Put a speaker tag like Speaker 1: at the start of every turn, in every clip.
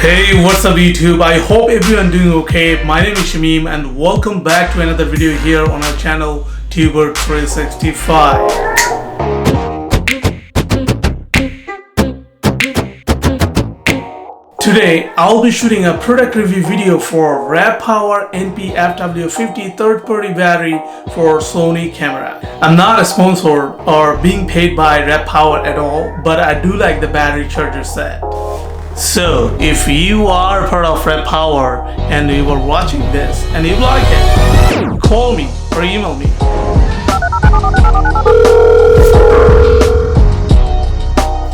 Speaker 1: Hey, what's up YouTube? I hope everyone doing okay. My name is Shamim and welcome back to another video here on our channel Tuber 365. Today I'll be shooting a product review video for RAV Power NP-FW50 third-party battery for Sony camera. I'm not a sponsor or being paid by RAV Power at all, but I do like the battery charger set. So if you are part of RAV Power and you are watching this and you like it, call me or email me.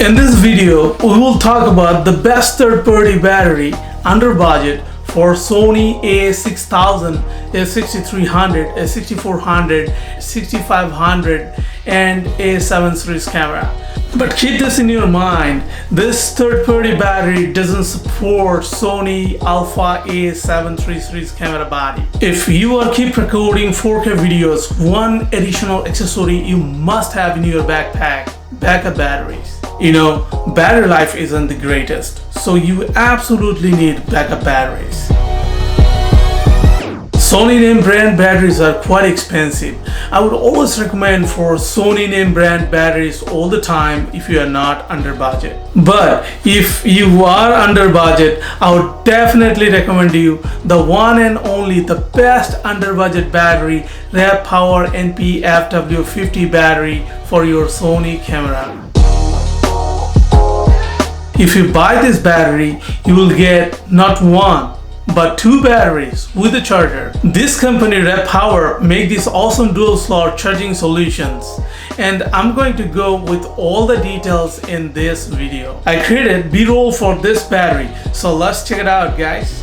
Speaker 1: In this video, we will talk about the best third-party battery under budget for Sony A6000, A6300, A6400, A6500 and A7 series camera. But keep this in your mind, this third-party battery doesn't support Sony Alpha A7 III series camera body. If you are keep recording 4K videos, one additional accessory you must have in your backpack: backup batteries. You know, battery life isn't the greatest, so you absolutely need backup batteries. Sony name brand batteries are quite expensive. I would always recommend for Sony name brand batteries all the time if you are not under budget. But if you are under budget, I would definitely recommend you the one and only, the best under budget battery, RAV Power NP-FW50 battery for your Sony camera. If you buy this battery, you will get not one but two batteries with a charger. This company RAV Power make these awesome dual slot charging solutions, and I'm going to go with all the details in this video. I created B-roll for this battery, so let's check it out, guys.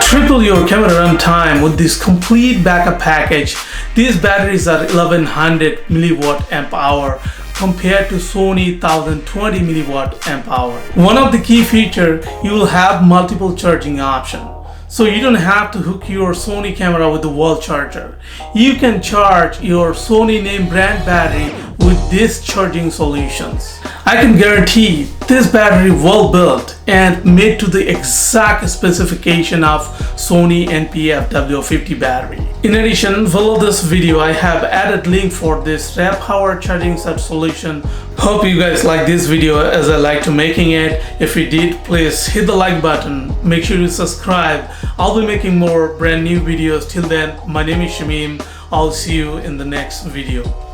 Speaker 1: Triple your camera run time with this complete backup package. These batteries are 1100 milliwatt amp hour compared to Sony 1020 milliwatt amp hour. One of the key features, you will have multiple charging options. So you don't have to hook your Sony camera with the wall charger. You can charge your Sony name brand battery with these charging solutions. I can guarantee this battery well built and made to the exact specification of Sony NP-FW50 battery. In addition, below this video I have added link for this RAV Power charging set solution. Hope you guys like this video as I like to making it. If you did, please hit the like button. Make sure you subscribe. I'll be making more brand new videos. Till then, my name is Shamim. I'll see you in the next video.